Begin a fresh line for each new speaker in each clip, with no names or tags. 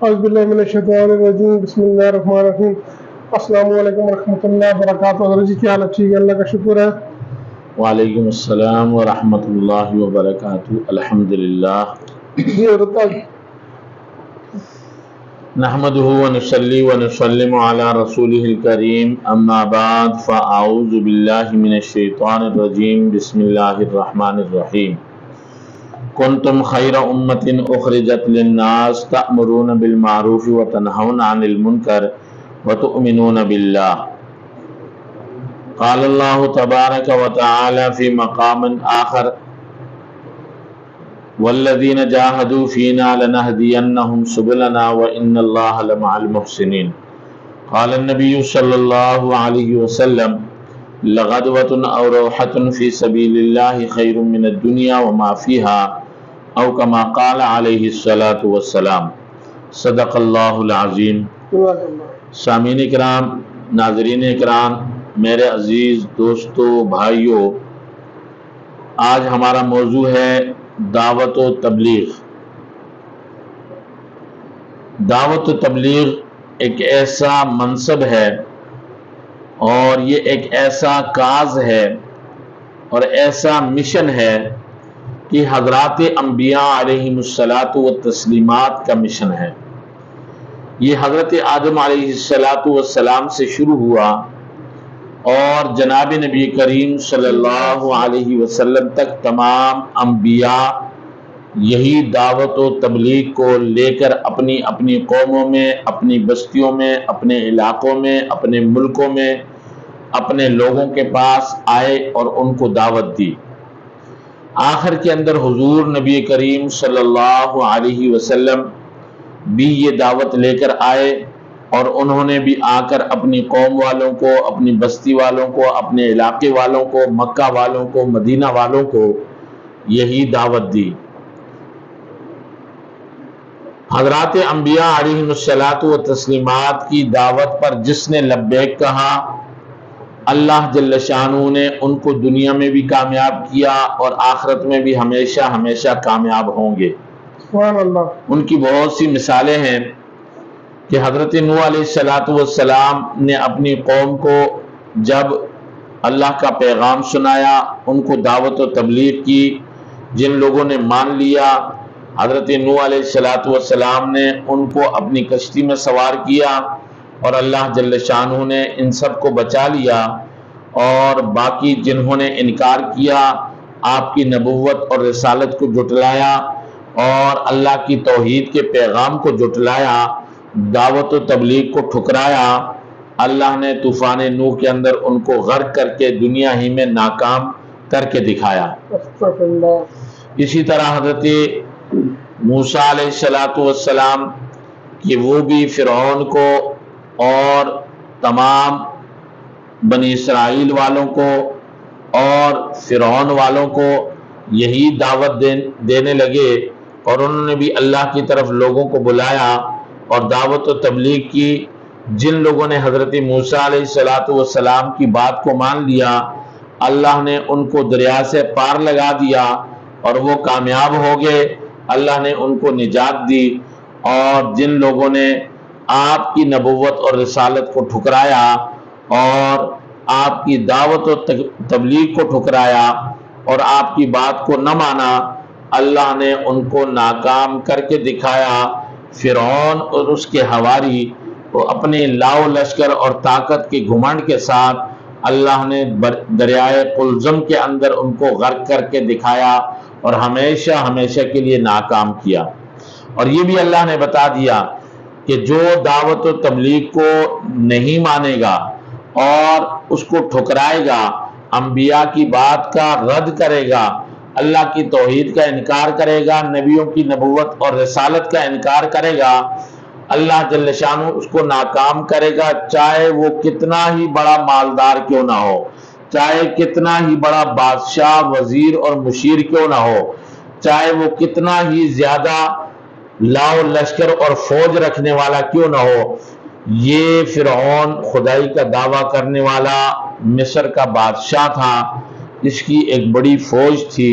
اعوذ باللہ من الشیطان الرجیم، بسم اللہ الرحمن الرحیم۔ السلام علیکم ورحمۃ اللہ وبرکاتہ۔ حضرت جی کیا حال ہے؟ ٹھیک ہے، اللہ کا شکر ہے۔
وعلیکم السلام ورحمۃ اللہ وبرکاتہ، الحمدللہ
جی حضرت،
نحمدہ ونصلی ونسلم علی رسولہ الکریم، اما بعد فاعوذ باللہ من الشیطان الرجیم، بسم اللہ الرحمن الرحیم۔ کنتم خیر امۃ اخرجت للناس تأمرون بالمعروف وتنہون عن المنکر وتؤمنون باللہ۔ قال اللہ تبارک وتعالی فی مقام آخر، والذین جاہدوا فینا لنہدینہم سبلنا وان اللہ لمع المحسنین۔ قال النبی صلی اللہ علیہ وسلم، لغدوۃ او روحۃ فی سبیل اللہ خیر من الدنیا وما فیہا، او کما قال علیہ الصلاۃ والسلام۔ صدق اللہ العظیم۔ سامعین اکرام، ناظرین اکرام، میرے عزیز دوستو، بھائیو، آج ہمارا موضوع ہے دعوت و تبلیغ۔ دعوت و تبلیغ ایک ایسا منصب ہے اور یہ ایک ایسا کاز ہے اور ایسا مشن ہے کہ حضرات انبیاء علیہم الصلاۃ والتسلیمات کا مشن ہے۔ یہ حضرت آدم علیہ السلام سے شروع ہوا اور جناب نبی کریم صلی اللہ علیہ وسلم تک تمام انبیاء یہی دعوت و تبلیغ کو لے کر اپنی اپنی قوموں میں، اپنی بستیوں میں، اپنے علاقوں میں، اپنے ملکوں میں، اپنے لوگوں کے پاس آئے اور ان کو دعوت دی۔ آخر کے اندر حضور نبی کریم صلی اللہ علیہ وسلم بھی یہ دعوت لے کر آئے اور انہوں نے بھی آ کر اپنی قوم والوں کو، اپنی بستی والوں کو، اپنے علاقے والوں کو، مکہ والوں کو، مدینہ والوں کو یہی دعوت دی۔ حضرات انبیاء علیہم الصلاۃ والتسلیمات کی دعوت پر جس نے لبیک کہا، اللہ جل شانہ نے ان کو دنیا میں بھی کامیاب کیا اور آخرت میں بھی ہمیشہ ہمیشہ کامیاب ہوں گے۔
سبحان اللہ۔
ان کی بہت سی مثالیں ہیں کہ حضرت نوح علیہ السلام نے اپنی قوم کو جب اللہ کا پیغام سنایا، ان کو دعوت و تبلیغ کی، جن لوگوں نے مان لیا، حضرت نوح علیہ السلام نے ان کو اپنی کشتی میں سوار کیا اور اللہ جل شانہ نے ان سب کو بچا لیا، اور باقی جنہوں نے انکار کیا، آپ کی نبوت اور رسالت کو جھٹلایا اور اللہ کی توحید کے پیغام کو جھٹلایا، دعوت و تبلیغ کو ٹھکرایا، اللہ نے طوفان نوح کے اندر ان کو غرق کر کے دنیا ہی میں ناکام کر کے دکھایا۔
استغفر اللہ۔
اسی طرح حضرت موسیٰ علیہ السلام کہ وہ بھی فرعون کو اور تمام بنی اسرائیل والوں کو اور فرعون والوں کو یہی دعوت دینے لگے، اور انہوں نے بھی اللہ کی طرف لوگوں کو بلایا اور دعوت و تبلیغ کی۔ جن لوگوں نے حضرت موسیٰ علیہ السلام کی بات کو مان لیا، اللہ نے ان کو دریا سے پار لگا دیا اور وہ کامیاب ہو گئے، اللہ نے ان کو نجات دی۔ اور جن لوگوں نے آپ کی نبوت اور رسالت کو ٹھکرایا اور آپ کی دعوت و تبلیغ کو ٹھکرایا اور آپ کی بات کو نہ مانا، اللہ نے ان کو ناکام کر کے دکھایا۔ فرعون اور اس کے حواری وہ اپنے لاؤ لشکر اور طاقت کے گھمنڈ کے ساتھ اللہ نے دریائے قلزم کے اندر ان کو غرق کر کے دکھایا اور ہمیشہ ہمیشہ کے لیے ناکام کیا۔ اور یہ بھی اللہ نے بتا دیا کہ جو دعوت و تبلیغ کو نہیں مانے گا اور اس کو ٹھکرائے گا، انبیاء کی بات کا رد کرے گا، اللہ کی توحید کا انکار کرے گا، نبیوں کی نبوت اور رسالت کا انکار کرے گا، اللہ جل شانہ اس کو ناکام کرے گا، چاہے وہ کتنا ہی بڑا مالدار کیوں نہ ہو، چاہے کتنا ہی بڑا بادشاہ، وزیر اور مشیر کیوں نہ ہو، چاہے وہ کتنا ہی زیادہ لاؤ لشکر اور فوج رکھنے والا کیوں نہ ہو۔ یہ فرعون خدائی کا دعویٰ کرنے والا مصر کا بادشاہ تھا، اس کی ایک بڑی فوج تھی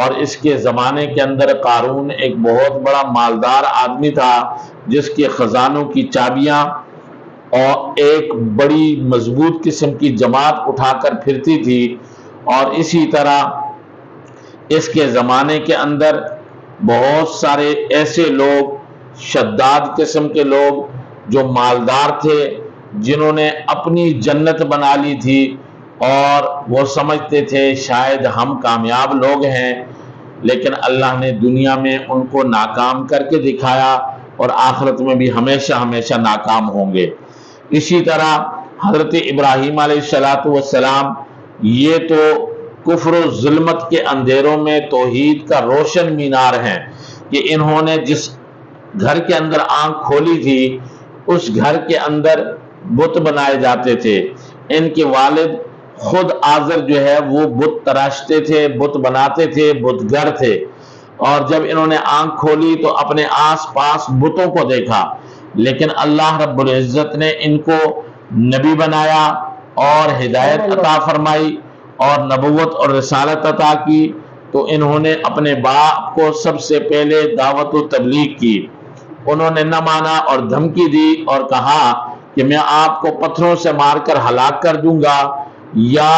اور اس کے زمانے کے اندر قارون ایک بہت بڑا مالدار آدمی تھا جس کے خزانوں کی چابیاں اور ایک بڑی مضبوط قسم کی جماعت اٹھا کر پھرتی تھی۔ اور اسی طرح اس کے زمانے کے اندر بہت سارے ایسے لوگ، شداد قسم کے لوگ جو مالدار تھے، جنہوں نے اپنی جنت بنا لی تھی اور وہ سمجھتے تھے شاید ہم کامیاب لوگ ہیں، لیکن اللہ نے دنیا میں ان کو ناکام کر کے دکھایا اور آخرت میں بھی ہمیشہ ہمیشہ ناکام ہوں گے۔ اسی طرح حضرت ابراہیم علیہ السلام، یہ تو کفر و ظلمت کے اندھیروں میں توحید کا روشن مینار ہیں کہ انہوں نے جس گھر کے اندر آنکھ کھولی تھی اس گھر کے اندر بت بنائے جاتے تھے۔ ان کے والد خود آزر جو ہے وہ بت تراشتے تھے، بت بناتے تھے، بتگر تھے، اور جب انہوں نے آنکھ کھولی تو اپنے آس پاس بتوں کو دیکھا، لیکن اللہ رب العزت نے ان کو نبی بنایا اور ہدایت عطا فرمائی اور نبوت اور رسالت عطا کی، تو انہوں نے اپنے باپ کو سب سے پہلے دعوت و تبلیغ کی۔ انہوں نے نہ مانا اور دھمکی دی اور کہا کہ میں آپ کو پتھروں سے مار کر ہلاک کر دوں گا، یا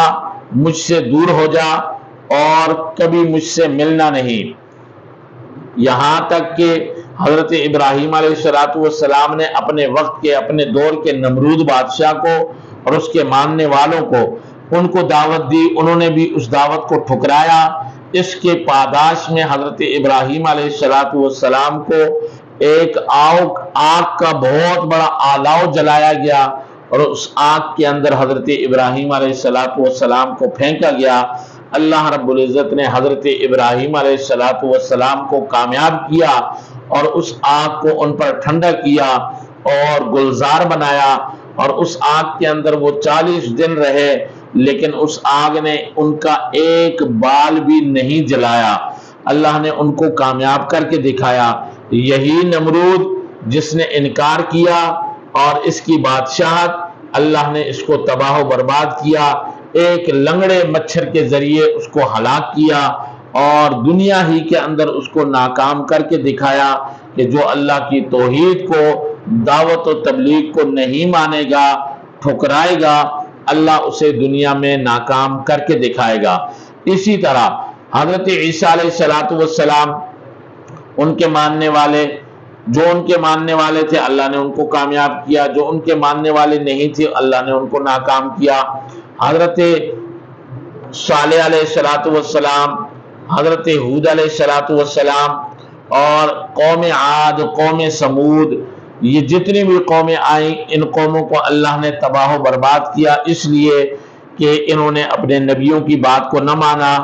مجھ سے دور ہو جا اور کبھی مجھ سے ملنا نہیں۔ یہاں تک کہ حضرت ابراہیم علیہ السلام نے اپنے وقت کے، اپنے دور کے نمرود بادشاہ کو اور اس کے ماننے والوں کو، ان کو دعوت دی، انہوں نے بھی اس دعوت کو ٹھکرایا۔ اس کے پاداش میں حضرت ابراہیم علیہ السلام کو ایک آگ کا بہت بڑا آلاؤ جلایا گیا اور اس آگ کے اندر حضرت ابراہیم علیہ السلام کو پھینکا گیا۔ اللہ رب العزت نے حضرت ابراہیم علیہ السلام کو کامیاب کیا اور اس آگ کو ان پر ٹھنڈا کیا اور گلزار بنایا، اور اس آگ کے اندر وہ 40 دن رہے، لیکن اس آگ نے ان کا ایک بال بھی نہیں جلایا۔ اللہ نے ان کو کامیاب کر کے دکھایا۔ یہی نمرود جس نے انکار کیا اور اس کی بادشاہت، اللہ نے اس کو تباہ و برباد کیا، ایک لنگڑے مچھر کے ذریعے اس کو ہلاک کیا اور دنیا ہی کے اندر اس کو ناکام کر کے دکھایا کہ جو اللہ کی توحید کو، دعوت و تبلیغ کو نہیں مانے گا، ٹھکرائے گا، اللہ اسے دنیا میں ناکام کر کے دکھائے گا۔ اسی طرح حضرت عیسیٰ علیہ السلام، ان کے ماننے والے، جو ان کے ماننے والے تھے اللہ نے ان کو کامیاب کیا، جو ان کے ماننے والے نہیں تھے اللہ نے ان کو ناکام کیا۔ حضرت صالح علیہ السلام، حضرت ہود علیہ السلام اور قوم عاد، قوم سمود، یہ جتنی بھی قومیں آئیں، ان قوموں کو اللہ نے تباہ و برباد کیا، اس لیے کہ انہوں نے اپنے نبیوں کی بات کو نہ مانا،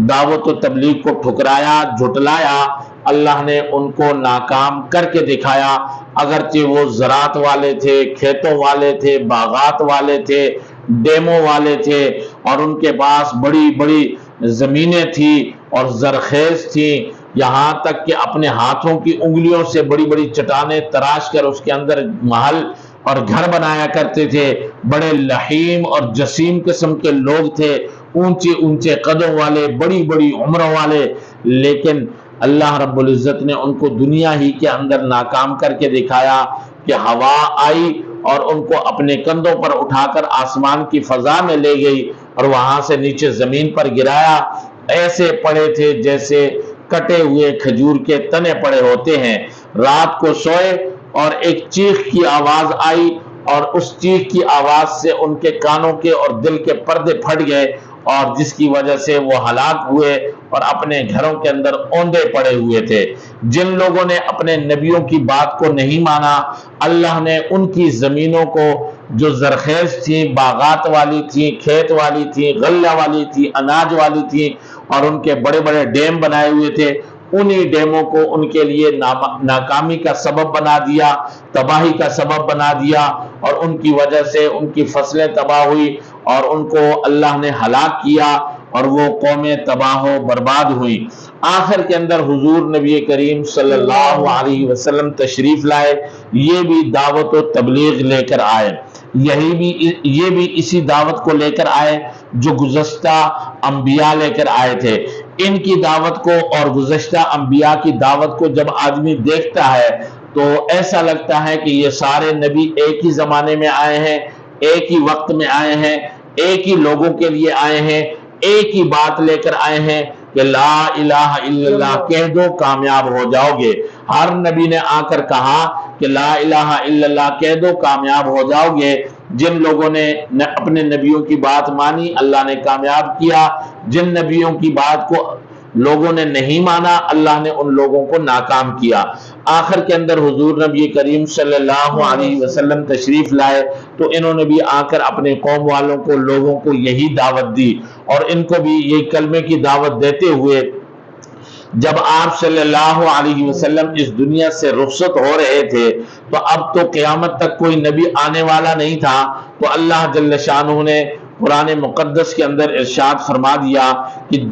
دعوت و تبلیغ کو ٹھکرایا، جھٹلایا۔ اللہ نے ان کو ناکام کر کے دکھایا، اگرچہ وہ زراعت والے تھے، کھیتوں والے تھے، باغات والے تھے، ڈیموں والے تھے، اور ان کے پاس بڑی بڑی زمینیں تھیں اور زرخیز تھیں، یہاں تک کہ اپنے ہاتھوں کی انگلیوں سے بڑی بڑی چٹانیں تراش کر اس کے اندر محل اور گھر بنایا کرتے تھے۔ بڑے لحیم اور جسیم قسم کے لوگ تھے، اونچے اونچے قدوں والے، بڑی بڑی عمروں والے، لیکن اللہ رب العزت نے ان کو دنیا ہی کے اندر ناکام کر کے دکھایا کہ ہوا آئی اور ان کو اپنے کندھوں پر اٹھا کر آسمان کی فضا میں لے گئی اور وہاں سے نیچے زمین پر گرایا، ایسے پڑے تھے جیسے کٹے ہوئے کھجور کے تنے پڑے ہوتے ہیں۔ رات کو سوئے اور ایک چیخ کی آواز آئی اور اس چیخ کی آواز سے ان کے کانوں کے اور دل کے پردے پھٹ گئے، اور جس کی وجہ سے وہ ہلاک ہوئے اور اپنے گھروں کے اندر اوندے پڑے ہوئے تھے۔ جن لوگوں نے اپنے نبیوں کی بات کو نہیں مانا، اللہ نے ان کی زمینوں کو جو زرخیز تھیں، باغات والی تھیں، کھیت والی تھیں، غلہ والی تھیں، اناج والی تھیں، اور ان کے بڑے بڑے ڈیم بنائے ہوئے تھے، انہی ڈیموں کو ان کے لیے ناکامی کا سبب بنا دیا، تباہی کا سبب بنا دیا، اور ان کی وجہ سے ان کی فصلیں تباہ ہوئی اور ان کو اللہ نے ہلاک کیا اور وہ قومیں تباہ و برباد ہوئی۔ آخر کے اندر حضور نبی کریم صلی اللہ علیہ وسلم تشریف لائے، یہ بھی دعوت و تبلیغ لے کر آئے، یہ بھی اسی دعوت کو لے کر آئے جو گزشتہ انبیاء لے کر آئے تھے۔ ان کی دعوت کو اور گزشتہ انبیاء کی دعوت کو جب آدمی دیکھتا ہے تو ایسا لگتا ہے کہ یہ سارے نبی ایک ہی زمانے میں آئے ہیں، ایک ہی وقت میں آئے ہیں، ایک ہی لوگوں کے لیے آئے ہیں، ایک ہی بات لے کر آئے ہیں کہ لا الہ الا اللہ کہہ دو کامیاب ہو جاؤ گے۔ ہر نبی نے آ کر کہا کہ لا الہ الا اللہ کہہ دو کامیاب ہو جاؤ گے۔ جن لوگوں نے اپنے نبیوں کی بات مانی اللہ نے کامیاب کیا، جن نبیوں کی بات کو لوگوں نے نہیں مانا اللہ نے ان لوگوں کو ناکام کیا۔ آخر کے اندر حضور نبی کریم صلی اللہ علیہ وسلم تشریف لائے تو انہوں نے بھی آ کر اپنے قوم والوں کو، لوگوں کو یہی دعوت دی، اور ان کو بھی یہ کلمے کی دعوت دیتے ہوئے جب آپ صلی اللہ علیہ وسلم اس دنیا سے رخصت ہو رہے تھے تو اب تو قیامت تک کوئی نبی آنے والا نہیں تھا، تو اللہ جل شانہ نے قرآن مقدس کے اندر ارشاد فرما دیا کہ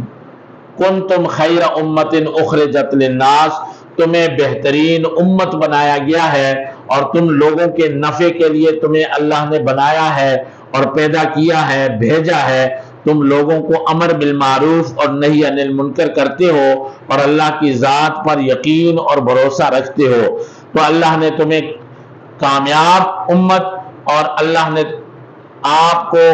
کنتم خیر امت اخرجت للناس، تمہیں بہترین امت بنایا گیا ہے اور تم لوگوں کے نفع کے لیے تمہیں اللہ نے بنایا ہے اور پیدا کیا ہے، بھیجا ہے۔ تم لوگوں کو امر بالمعروف اور نہی عن المنکر کرتے ہو اور اللہ کی ذات پر یقین اور بھروسہ رکھتے ہو، تو اللہ نے تمہیں کامیاب امت اور اللہ نے آپ کو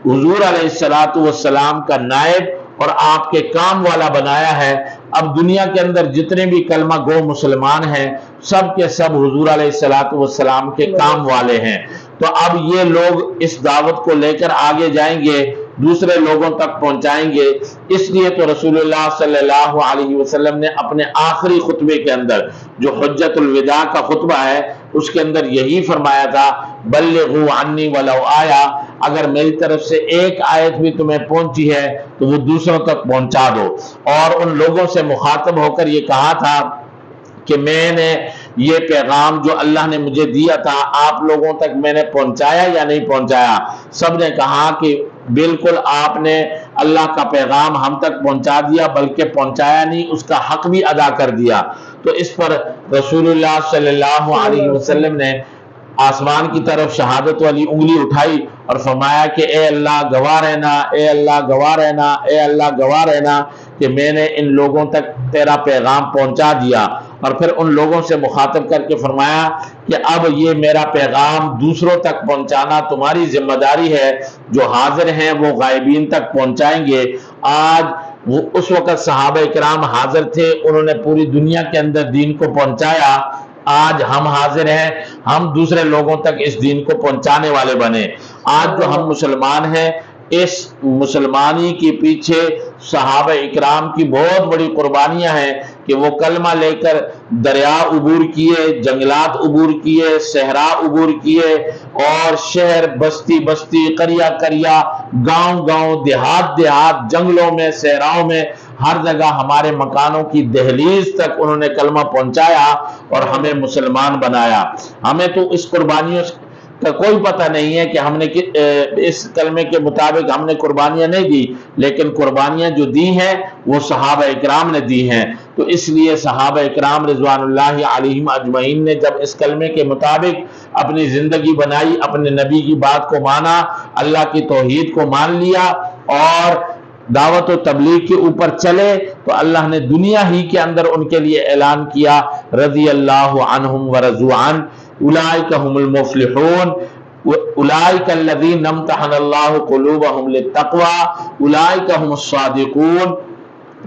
حضور علیہ السلام کا نائب اور آپ کے کام والا بنایا ہے۔ اب دنیا کے اندر جتنے بھی کلمہ گو مسلمان ہیں سب کے سب حضور علیہ السلام کے کام والے ہیں، تو اب یہ لوگ اس دعوت کو لے کر آگے جائیں گے، دوسرے لوگوں تک پہنچائیں گے۔ اس لیے تو رسول اللہ صلی اللہ علیہ وسلم نے اپنے آخری خطبے کے اندر جو حجت الوداع کا خطبہ ہے اس کے اندر یہی فرمایا تھا، بلغوا عنی ولو آیا، اگر میری طرف سے ایک آیت بھی تمہیں پہنچی ہے تو وہ دوسروں تک پہنچا دو۔ اور ان لوگوں سے مخاطب ہو کر یہ کہا تھا کہ میں نے یہ پیغام جو اللہ نے مجھے دیا تھا آپ لوگوں تک میں نے پہنچایا یا نہیں پہنچایا؟ سب نے کہا کہ بالکل آپ نے اللہ کا پیغام ہم تک پہنچا دیا، بلکہ پہنچایا نہیں، اس کا حق بھی ادا کر دیا۔ تو اس پر رسول اللہ صلی اللہ علیہ وسلم نے آسمان کی طرف شہادت والی انگلی اٹھائی اور فرمایا کہ اے اللہ گواہ رہنا، اے اللہ گواہ رہنا، اے اللہ گواہ رہنا کہ میں نے ان لوگوں تک تیرا پیغام پہنچا دیا۔ اور پھر ان لوگوں سے مخاطب کر کے فرمایا کہ اب یہ میرا پیغام دوسروں تک پہنچانا تمہاری ذمہ داری ہے، جو حاضر ہیں وہ غائبین تک پہنچائیں گے۔ آج وہ اس وقت صحابہ کرام حاضر تھے، انہوں نے پوری دنیا کے اندر دین کو پہنچایا، آج ہم حاضر ہیں، ہم دوسرے لوگوں تک اس دین کو پہنچانے والے بنے۔ آج جو ہم مسلمان ہیں اس مسلمانی کے پیچھے صحابہ اکرام کی بہت بڑی قربانیاں ہیں کہ وہ کلمہ لے کر دریا عبور کیے، جنگلات عبور کیے، صحرا عبور کیے، اور شہر بستی بستی، قریہ قریہ، گاؤں گاؤں، دیہات دیہات، جنگلوں میں، صحراؤں میں، ہر جگہ ہمارے مکانوں کی دہلیز تک انہوں نے کلمہ پہنچایا اور ہمیں مسلمان بنایا۔ ہمیں تو اس قربانیوں کا کوئی پتہ نہیں ہے کہ ہم نے اس کلمے کے مطابق ہم نے قربانیاں نہیں دی، لیکن قربانیاں جو دی ہیں وہ صحابہ اکرام نے دی ہیں۔ تو اس لیے صحابہ اکرام رضوان اللہ علیہم اجمعین نے جب اس کلمے کے مطابق اپنی زندگی بنائی، اپنے نبی کی بات کو مانا، اللہ کی توحید کو مان لیا اور دعوت و تبلیغ کے اوپر چلے، تو اللہ نے دنیا ہی کے اندر ان کے لیے اعلان کیا رضی اللہ عنہم ورضوا عنہ، اولئک هم المفلحون، اولئک الذین امتحن اللہ قلوبہم للتقوی اولئک هم الصادقون۔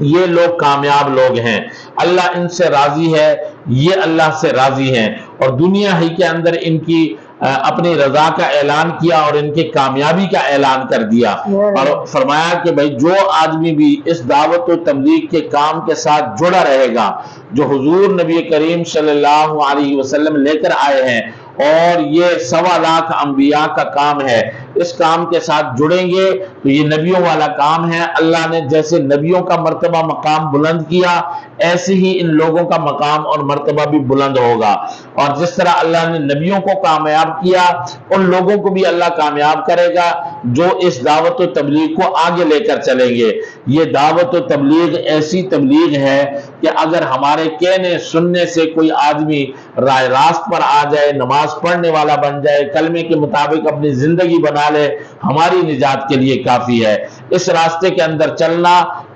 یہ لوگ کامیاب لوگ ہیں، اللہ ان سے راضی ہے، یہ اللہ سے راضی ہیں، اور دنیا ہی کے اندر ان کی اپنی رضا کا اعلان کیا اور ان کی کامیابی کا اعلان کر دیا، اور فرمایا کہ بھائی جو آدمی بھی اس دعوت و تبلیغ کے کام کے ساتھ جڑا رہے گا جو حضور نبی کریم صلی اللہ علیہ وسلم لے کر آئے ہیں، اور یہ 1.25 لاکھ انبیاء کا کام ہے، اس کام کے ساتھ جڑیں گے تو یہ نبیوں والا کام ہے۔ اللہ نے جیسے نبیوں کا مرتبہ مقام بلند کیا ایسے ہی ان لوگوں کا مقام اور مرتبہ بھی بلند ہوگا، اور جس طرح اللہ نے نبیوں کو کامیاب کیا ان لوگوں کو بھی اللہ کامیاب کرے گا جو اس دعوت و تبلیغ کو آگے لے کر چلیں گے۔ یہ دعوت و تبلیغ ایسی تبلیغ ہے کہ اگر ہمارے کہنے سننے سے کوئی آدمی راہ راست پر آ جائے، نماز پڑھنے والا بن جائے، کلمے کے مطابق اپنی زندگی بنا لے، ہماری نجات کے لیے کافی ہے۔ اس راستے کے اندر چلنا